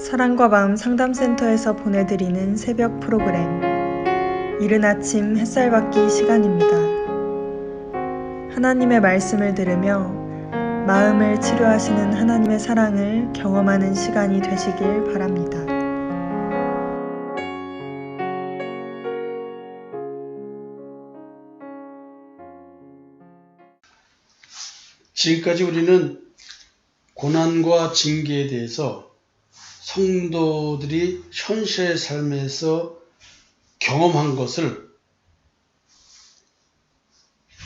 사랑과 마음 상담센터에서 보내드리는 새벽 프로그램 이른 아침 햇살 받기 시간입니다. 하나님의 말씀을 들으며 마음을 치료하시는 하나님의 사랑을 경험하는 시간이 되시길 바랍니다. 지금까지 우리는 고난과 징계에 대해서 성도들이 현실의 삶에서 경험한 것을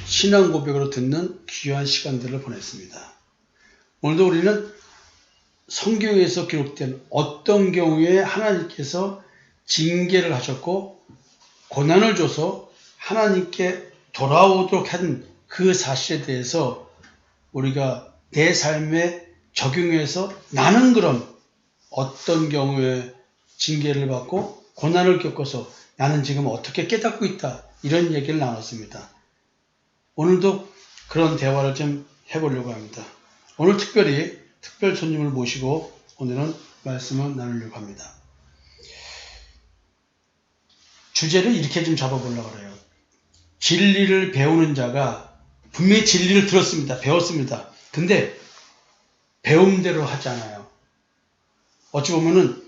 신앙 고백으로 듣는 귀한 시간들을 보냈습니다. 오늘도 우리는 성경에서 기록된 어떤 경우에 하나님께서 징계를 하셨고 고난을 줘서 하나님께 돌아오도록 한 그 사실에 대해서 우리가 내 삶에 적용해서 나는 그럼 어떤 경우에 징계를 받고 고난을 겪어서 나는 지금 어떻게 깨닫고 있다, 이런 얘기를 나눴습니다. 오늘도 그런 대화를 좀 해보려고 합니다. 오늘 특별히 특별 손님을 모시고 오늘은 말씀을 나누려고 합니다. 주제를 이렇게 좀 잡아보려고 해요. 진리를 배우는 자가 분명히 진리를 들었습니다. 배웠습니다. 근데 배움대로 하지 않아요. 어찌 보면은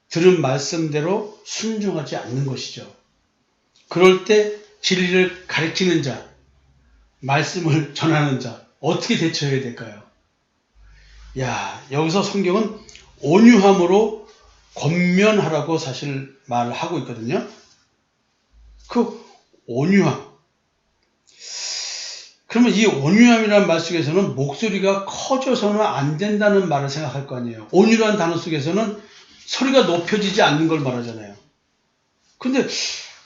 들은 말씀대로 순종하지 않는 것이죠. 그럴 때 진리를 가르치는 자, 말씀을 전하는 자, 어떻게 대처해야 될까요? 여기서 성경은 온유함으로 권면하라고 사실 말을 하고 있거든요. 그 온유함. 그러면 이 온유함이라는 말 속에서는 목소리가 커져서는 안 된다는 말을 생각할 거 아니에요. 온유라는 단어 속에서는 소리가 높여지지 않는 걸 말하잖아요. 근데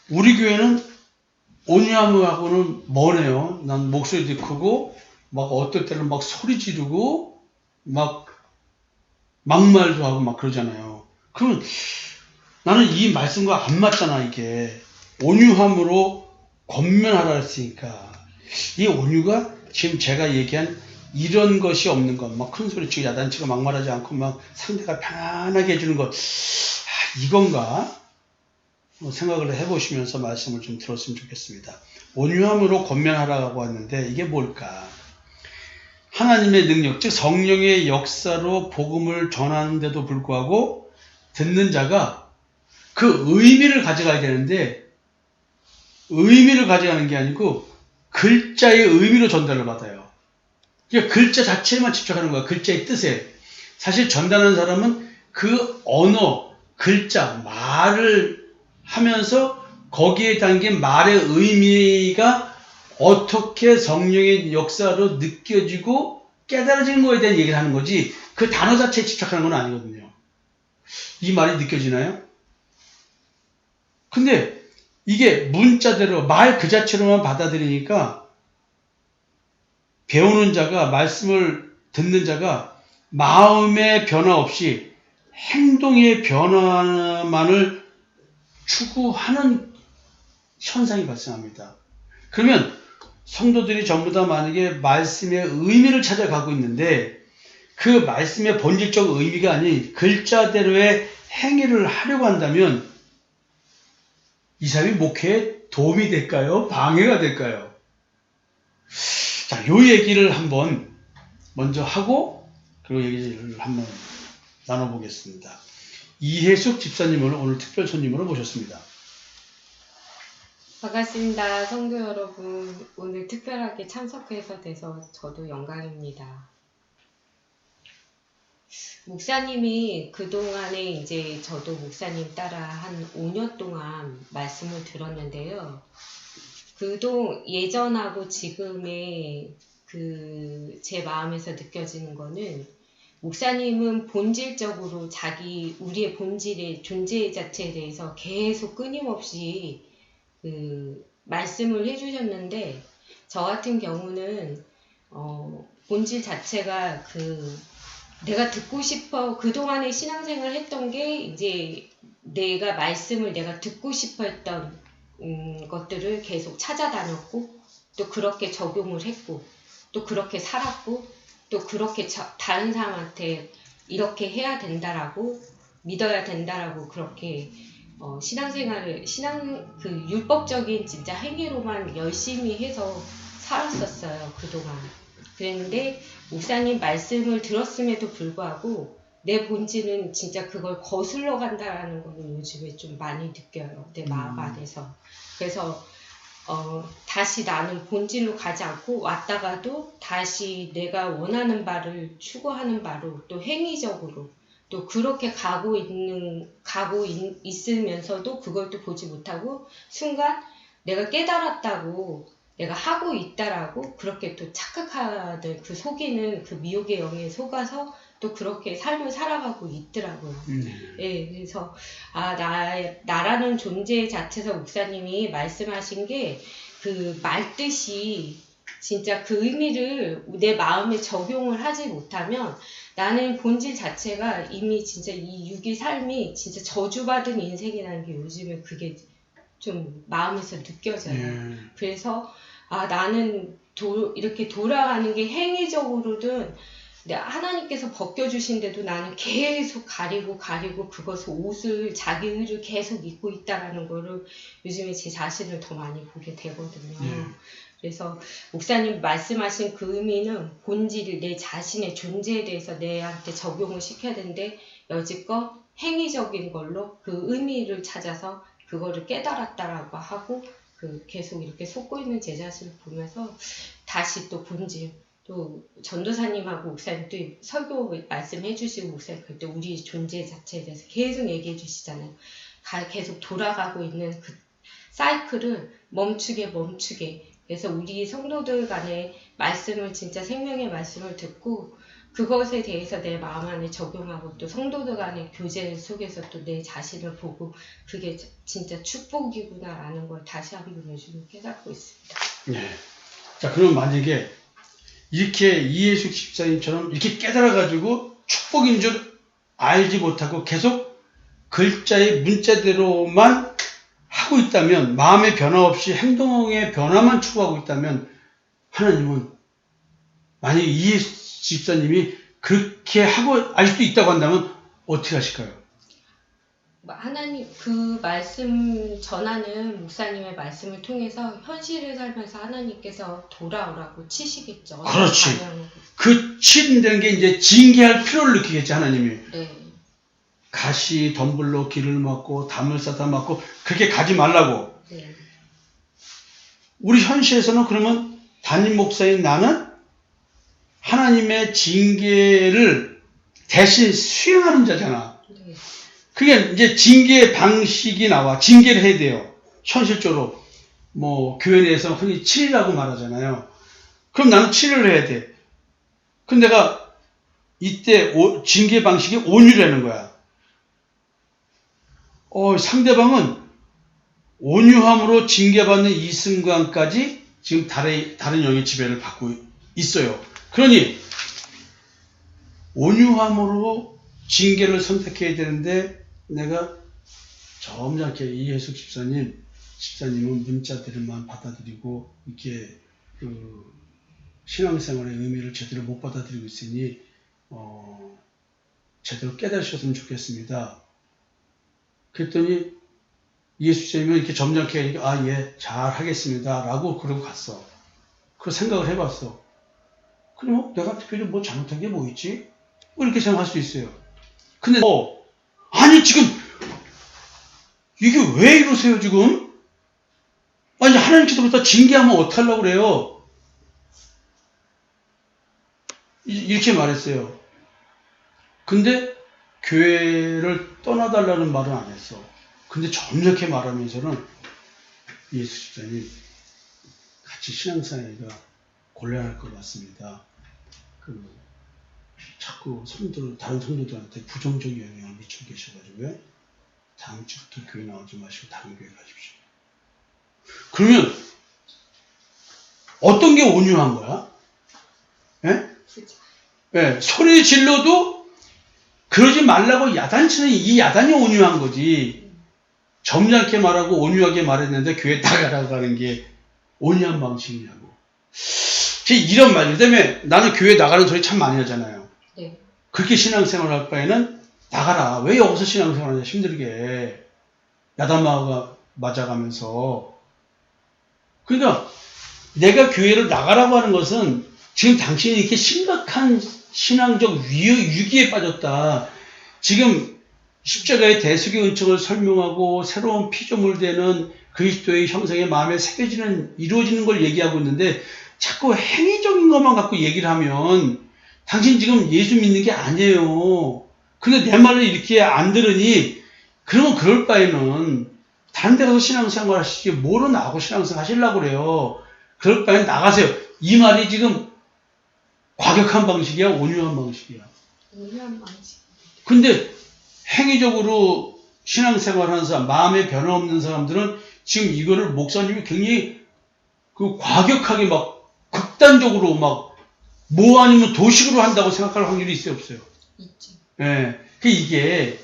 우리 교회는 온유함하고는 뭐네요. 난 목소리도 크고 막 어떨 때는 막 소리 지르고 막 막말도 하고 막 그러잖아요. 그러면 나는 이 말씀과 안 맞잖아. 이게 온유함으로 권면하라 했으니까 이 온유가 지금 제가 얘기한 이런 것이 없는 것, 막 큰 소리 치고 야단치고 막말하지 않고 막 상대가 편안하게 해주는 것, 이건가? 생각을 해보시면서 말씀을 좀 들었으면 좋겠습니다. 온유함으로 권면하라고 했는데 이게 뭘까? 하나님의 능력, 즉 성령의 역사로 복음을 전하는데도 불구하고 듣는 자가 그 의미를 가져가야 되는데 의미를 가져가는 게 아니고 글자의 의미로 전달을 받아요. 그러니까 글자 자체에만 집착하는 거야. 글자의 뜻에. 사실 전달하는 사람은 그 언어, 글자, 말을 하면서 거기에 담긴 말의 의미가 어떻게 성령의 역사로 느껴지고 깨달아지는 거에 대한 얘기를 하는 거지 그 단어 자체에 집착하는 건 아니거든요. 이 말이 느껴지나요? 근데 이게 문자대로 말 그 자체로만 받아들이니까 배우는 자가, 말씀을 듣는 자가 마음의 변화 없이 행동의 변화만을 추구하는 현상이 발생합니다. 그러면 성도들이 전부 다 만약에 말씀의 의미를 찾아가고 있는데 그 말씀의 본질적 의미가 아닌 글자대로의 행위를 하려고 한다면 이 사람이 목회에 도움이 될까요? 방해가 될까요? 자, 요 얘기를 한번 먼저 하고 그리고 얘기를 한번 나눠보겠습니다. 이혜숙 집사님을 오늘 특별 손님으로 모셨습니다. 반갑습니다. 성도 여러분, 오늘 특별하게 참석해서 돼서 저도 영광입니다. 목사님이 그동안에 이제 저도 목사님 따라 한 5년 동안 말씀을 들었는데요. 예전하고 지금의 제 마음에서 느껴지는 거는 목사님은 본질적으로 우리의 본질의 존재 자체에 대해서 계속 끊임없이 말씀을 해주셨는데 저 같은 경우는 본질 자체가 내가 듣고 싶어 그동안에 신앙생활을 했던 게 이제 말씀을 내가 듣고 싶어 했던 것들을 계속 찾아다녔고 또 그렇게 적용을 했고 또 그렇게 살았고 또 그렇게 다른 사람한테 이렇게 해야 된다라고 믿어야 된다라고 그렇게 신앙생활을 그 율법적인 진짜 행위로만 열심히 해서 살았었어요, 그동안. 그랬는데 목사님 말씀을 들었음에도 불구하고 내 본질은 진짜 그걸 거슬러 간다라는 거는 요즘에 좀 많이 느껴요, 내 마음 안에서. 그래서 다시 나는 본질로 가지 않고 왔다가도 다시 내가 원하는 바를 추구하는 바로 또 행위적으로 또 그렇게 가고 있으면서도 그걸 또 보지 못하고 순간 내가 깨달았다고 내가 하고 있다라고 그렇게 또 착각하는 그 속이는 그 미혹의 영에 속아서 또 그렇게 삶을 살아가고 있더라고요. 예, 그래서 나라는 존재 자체에서 목사님이 말씀하신 게 그 말뜻이 진짜 그 의미를 내 마음에 적용을 하지 못하면 나는 본질 자체가 이미 진짜 이 육의 삶이 진짜 저주받은 인생이라는 게 요즘에 그게 좀 마음에서 느껴져요. 그래서 나는 이렇게 돌아가는 게 행위적으로든 하나님께서 벗겨주신데도 나는 계속 가리고 그것을 옷을 자기 의를 계속 입고 있다라는 거를 요즘에 제 자신을 더 많이 보게 되거든요. 그래서 목사님 말씀하신 그 의미는 본질을 내 자신의 존재에 대해서 내한테 적용을 시켜야 되는데 여지껏 행위적인 걸로 그 의미를 찾아서 그거를 깨달았다라고 하고 계속 이렇게 속고 있는 제 자신을 보면서 다시 또 본질 또 전도사님하고 목사님 또 설교 말씀해 주시고 목사님 그때 우리 존재 자체에 대해서 계속 얘기해 주시잖아요. 계속 돌아가고 있는 그 사이클을 멈추게 그래서 우리 성도들 간의 말씀을 진짜 생명의 말씀을 듣고 그것에 대해서 내 마음 안에 적용하고 또 성도들 간의 교제 속에서 또 내 자신을 보고 그게 진짜 축복이구나라는 걸 다시 한번 요즘 깨닫고 있습니다. 네. 자, 그럼 만약에 이렇게 이해숙 집사님처럼 이렇게 깨달아가지고 축복인 줄 알지 못하고 계속 글자의 문자대로만 하고 있다면, 마음의 변화 없이 행동의 변화만 추구하고 있다면, 하나님은 만약에 이해숙 집사님이 그렇게 하고 아직도 있다고 한다면 어떻게 하실까요? 하나님 그 말씀 전하는 목사님의 말씀을 통해서 현실을 살면서 하나님께서 돌아오라고 치시겠죠. 그렇지. 그 치는다는 게 이제 징계할 필요를 느끼겠지, 하나님이. 네. 가시 덤불로 길을 막고 담을 싸다 막고 그렇게 가지 말라고. 네. 우리 현실에서는 그러면 담임 목사인 나는 하나님의 징계를 대신 수행하는 자잖아. 네. 그게 이제 징계 방식이 나와. 징계를 해야 돼요. 현실적으로. 뭐 교회 내에서 흔히 치리라고 말하잖아요. 그럼 나는 치료를 해야 돼. 근데 내가 이때 징계 방식이 온유라는 거야. 상대방은 온유함으로 징계받는 이 순간까지 지금 다른 영의 지배를 받고 있어요. 그러니 온유함으로 징계를 선택해야 되는데 내가 점잖게 이해숙 집사님은 문자들만 받아들이고 이렇게 신앙생활의 의미를 제대로 못 받아들이고 있으니 제대로 깨달으셨으면 좋겠습니다. 그랬더니 이해숙 집사님은 이렇게 점잖게 예, 잘 하겠습니다 라고 그러고 갔어. 그 생각을 해봤어. 그럼 내가 특별히 뭐 잘못한 게 뭐 있지? 이렇게 생각할 수 있어요. 근데 아니 지금 이게 왜 이러세요 지금? 아니 하나님께서부터 징계하면 어떡하려고 그래요? 이렇게 말했어요. 근데 교회를 떠나달라는 말은 안 했어. 근데 점잖게 말하면서는 예수 집사님 같이 신앙생활가 곤란할 것 같습니다. 자꾸 다른 성도들한테 부정적인 영향을 미치고 계셔가지고요. 다음 주부터 교회 나오지 마시고 다른 교회 가십시오. 그러면 어떤 게 온유한 거야? 예? 예, 소리 질러도 그러지 말라고 야단치는 이 야단이 온유한 거지. 점잖게 말하고 온유하게 말했는데 교회 나가라고 하는 게 온유한 방식이냐고. 이런 말이기 때문에 나는 교회 나가는 소리 참 많이 하잖아요. 네. 그렇게 신앙생활 할 바에는 나가라. 왜 여기서 신앙생활하냐, 힘들게. 야단마가 맞아가면서. 그러니까 내가 교회를 나가라고 하는 것은 지금 당신이 이렇게 심각한 신앙적 위기에 빠졌다. 지금 십자가의 대속의 은총을 설명하고 새로운 피조물 되는 그리스도의 형상의 마음에 새겨지는, 이루어지는 걸 얘기하고 있는데 자꾸 행위적인 것만 갖고 얘기를 하면 당신 지금 예수 믿는 게 아니에요. 근데 내 말을 이렇게 안 들으니 그러면 그럴 바에는 다른 데 가서 신앙생활 하시지 뭐로 나하고 신앙생활 하시려고 그래요. 그럴 바엔 나가세요. 이 말이 지금 과격한 방식이야, 온유한 방식이야. 온유한 방식. 근데 행위적으로 신앙생활 하는 사람, 마음에 변화 없는 사람들은 지금 이거를 목사님이 굉장히 그 과격하게 막 극단적으로 막 뭐 아니면 도식으로 한다고 생각할 확률이 있어요, 없어요? 있죠. 예. 이게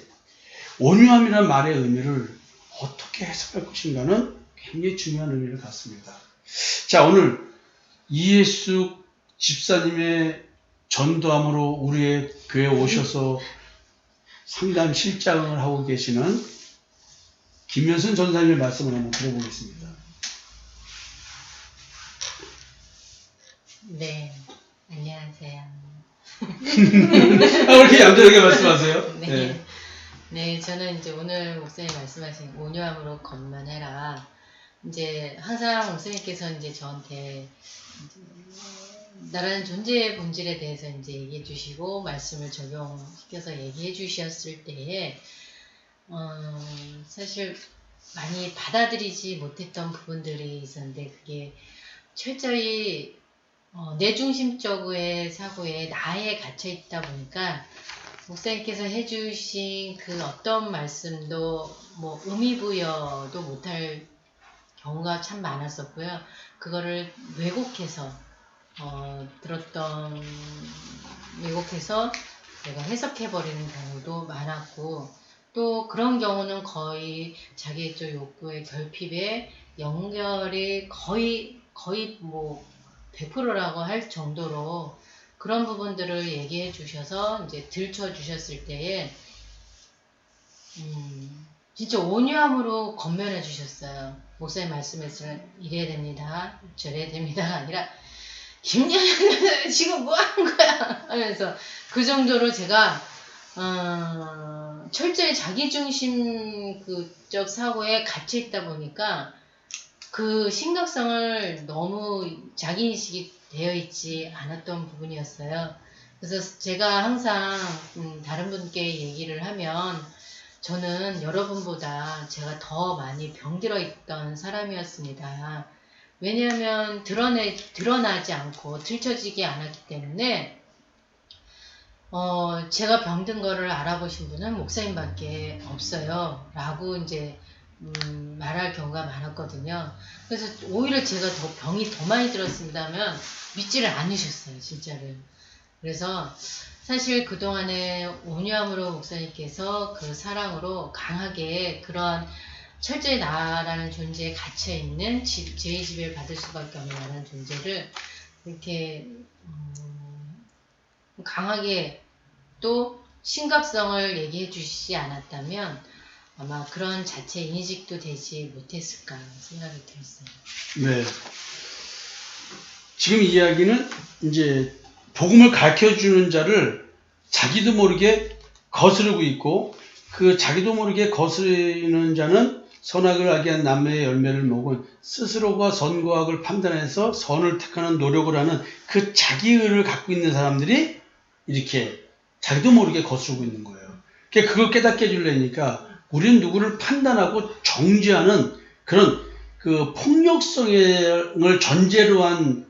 온유함이라는 말의 의미를 어떻게 해석할 것인가는 굉장히 중요한 의미를 갖습니다. 자, 오늘 이예수 집사님의 전도함으로 우리의 교회에 오셔서 상담 실장을 하고 계시는 김현순 전사님의 말씀을 한번 들어보겠습니다. 네, 안녕하세요. 왜 이렇게 얌전하게 말씀하세요? 네. 네, 저는 이제 오늘 목사님 말씀하신 온유함으로 건면해라. 이제 항상 목사님께서 이제 저한테 이제 나라는 존재의 본질에 대해서 이제 얘기해 주시고 말씀을 적용시켜서 얘기해 주셨을 때에 사실 많이 받아들이지 못했던 부분들이 있었는데 그게 철저히 내중심적의 사고에 나에 갇혀 있다 보니까 목사님께서 해주신 그 어떤 말씀도 뭐 의미부여도 못할 경우가 참 많았었고요. 그거를 왜곡해서 왜곡해서 내가 해석해버리는 경우도 많았고 또 그런 경우는 거의 자기애적 욕구의 결핍에 연결이 거의 뭐 100%라고 할 정도로 그런 부분들을 얘기해 주셔서 이제 들춰 주셨을 때에 진짜 온유함으로 건면해 주셨어요. 목사님 말씀에서는 이래야 됩니다. 저래야 됩니다가 아니라 김연아 지금 뭐 하는 거야 하면서 그 정도로 제가 철저히 자기중심적 사고에 갇혀 있다 보니까 그 심각성을 너무 자기인식이 되어 있지 않았던 부분이었어요. 그래서 제가 항상 다른 분께 얘기를 하면 저는 여러분보다 제가 더 많이 병들어 있던 사람이었습니다. 왜냐하면 드러나지 않고 들춰지지 않았기 때문에 제가 병든 거를 알아보신 분은 목사님밖에 없어요. 라고 이제 말할 경우가 많았거든요. 그래서 오히려 제가 병이 더 많이 들었습니다 하면 믿지를 않으셨어요, 진짜로. 그래서 사실 그동안에 온유함으로 목사님께서 그 사랑으로 강하게 그런 철저히 나라는 존재에 갇혀있는 죄의 지배를 받을 수밖에 없는 나라는 존재를 이렇게 강하게 또 심각성을 얘기해 주시지 않았다면 아마 그런 자체 인식도 되지 못했을까 생각이 들었어요. 네. 지금 이야기는 이제 복음을 가르쳐주는 자를 자기도 모르게 거스르고 있고 그 자기도 모르게 거스르는 자는 선악을 알게 한 남매의 열매를 먹은 스스로가 선과 악을 판단해서 선을 택하는 노력을 하는 그 자기의를 갖고 있는 사람들이 이렇게 자기도 모르게 거스르고 있는 거예요. 그걸 깨닫게 해주려니까 우리는 누구를 판단하고 정죄하는 그런 그 폭력성을 전제로 한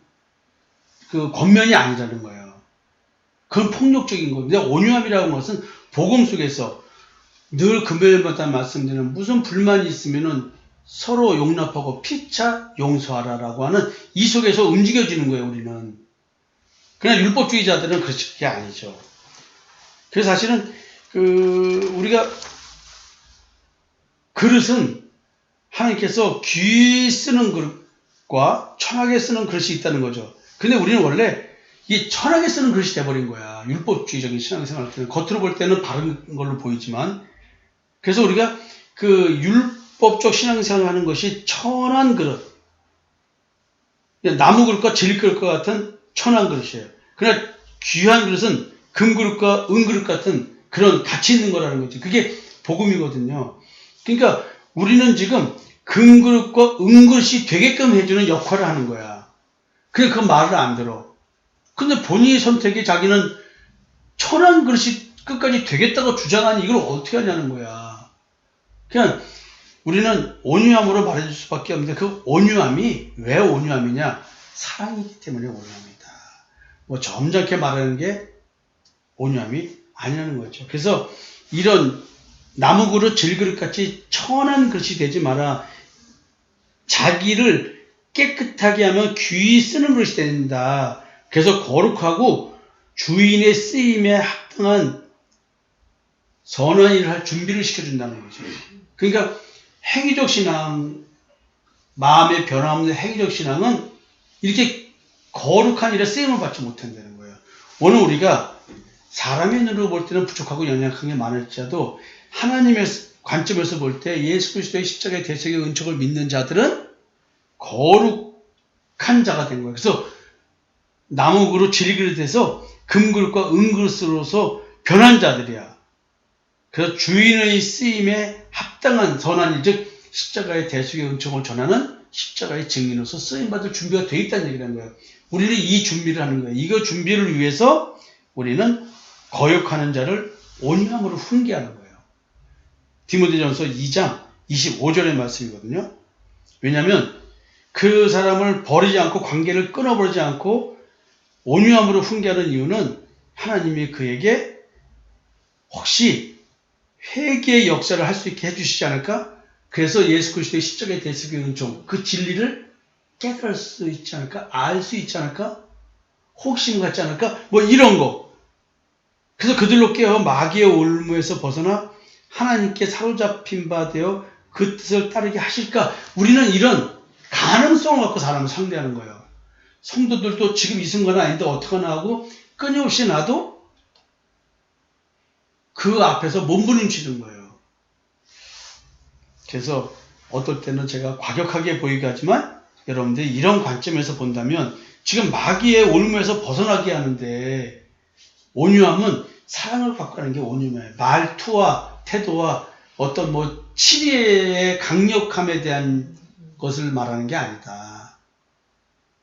그 권면이 아니라는 거예요. 그건 폭력적인 거예요. 근데 온유함이라고 하는 것은 복음 속에서 늘 금요일마다 말씀드리는 무슨 불만이 있으면은 서로 용납하고 피차 용서하라라고 하는 이 속에서 움직여지는 거예요, 우리는. 그냥 율법주의자들은 그게 아니죠. 그래서 사실은 우리가 그릇은 하나님께서 귀 쓰는 그릇과 청하게 쓰는 그릇이 있다는 거죠. 근데 우리는 원래 이 천하게 쓰는 그릇이 돼버린 거야. 율법주의적인 신앙생활 때는. 겉으로 볼 때는 바른 걸로 보이지만. 그래서 우리가 그 율법적 신앙생활을 하는 것이 천한 그릇. 나무 그릇과 질그릇과 같은 천한 그릇이에요. 그러나 귀한 그릇은 금그릇과 은그릇 같은 그런 가치 있는 거라는 거죠. 그게 복음이거든요. 그러니까 우리는 지금 금그릇과 은그릇이 되게끔 해주는 역할을 하는 거야. 근데 그 말을 안 들어. 근데 본인의 선택이 자기는 천한 그릇이 끝까지 되겠다고 주장하니 이걸 어떻게 하냐는 거야. 그냥 우리는 온유함으로 말해줄 수밖에 없는데 그 온유함이 왜 온유함이냐? 사랑이기 때문에 온유합니다. 뭐 점잖게 말하는 게 온유함이 아니라는 거죠. 그래서 이런 나무 그릇, 질그릇 같이 천한 그릇이 되지 마라. 자기를 깨끗하게 하면 귀히 쓰는 그릇이 된다. 그래서 거룩하고 주인의 쓰임에 합당한 선한 일을 할 준비를 시켜준다는 거죠. 그러니까 행위적 신앙, 마음의 변화없는 행위적 신앙은 이렇게 거룩한 일에 쓰임을 받지 못한다는 거예요. 오늘 우리가 사람의 눈으로 볼 때는 부족하고 연약한 게 많을지라도 하나님의 관점에서 볼 때 예수 그리스도의 십자가의 대속의 은총을 믿는 자들은 거룩한 자가 된 거예요. 그래서 나무 그릇, 질그릇에서 금그릇과 은그릇으로서 변한 자들이야. 그래서 주인의 쓰임에 합당한 선한 일, 즉 십자가의 대속의 은총을 전하는 십자가의 증인으로서 쓰임받을 준비가 되어 있다는 얘기를 하는 거예요. 우리는 이 준비를 하는 거예요. 이거 준비를 위해서 우리는 거역하는 자를 온유함으로 훈계하는 거예요. 디모데전서 2장 25절의 말씀이거든요. 왜냐하면 그 사람을 버리지 않고 관계를 끊어버리지 않고 온유함으로 훈계하는 이유는 하나님이 그에게 혹시 회개의 역사를 할 수 있게 해주시지 않을까? 그래서 예수 그리스도의 십자가의 대속의 은총, 그 진리를 깨달을 수 있지 않을까? 알 수 있지 않을까? 혹심 같지 않을까? 뭐 이런 거. 그래서 그들로 깨어 마귀의 올무에서 벗어나 하나님께 사로잡힌 바 되어 그 뜻을 따르게 하실까? 우리는 이런 가능성을 갖고 사람을 상대하는 거예요. 성도들도 지금 이 순간은 아닌데 어떡하나 하고 끊임없이 나도 그 앞에서 몸부림치는 거예요. 그래서 어떨 때는 제가 과격하게 보이게 하지만 여러분들이 이런 관점에서 본다면 지금 마귀의 올무에서 벗어나게 하는데 온유함은 사랑을 갖고 하는 게 온유함이에요. 말투와 태도와 어떤 뭐 치리의 강력함에 대한 것을 말하는 게 아니다.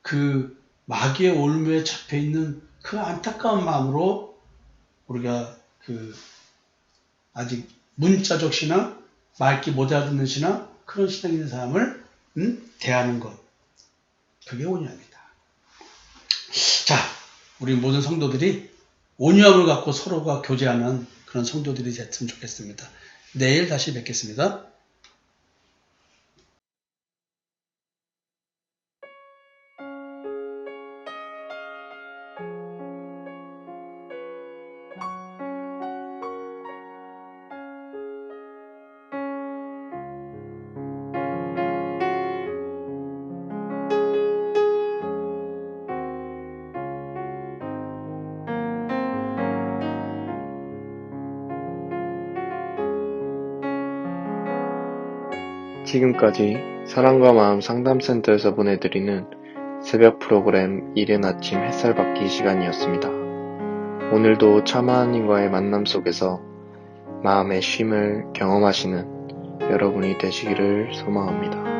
그 마귀의 올무에 잡혀 있는 그 안타까운 마음으로 우리가 그 아직 문자적 신앙, 맑기 못 알아듣는 신앙, 그런 신앙 있는 사람을 대하는 것. 그게 온유합니다. 자, 우리 모든 성도들이 온유함을 갖고 서로가 교제하는 그런 성도들이 됐으면 좋겠습니다. 내일 다시 뵙겠습니다. 지금까지 사랑과 마음 상담센터에서 보내드리는 새벽 프로그램 이른 아침 햇살받기 시간이었습니다. 오늘도 참 하나님과의 만남 속에서 마음의 쉼을 경험하시는 여러분이 되시기를 소망합니다.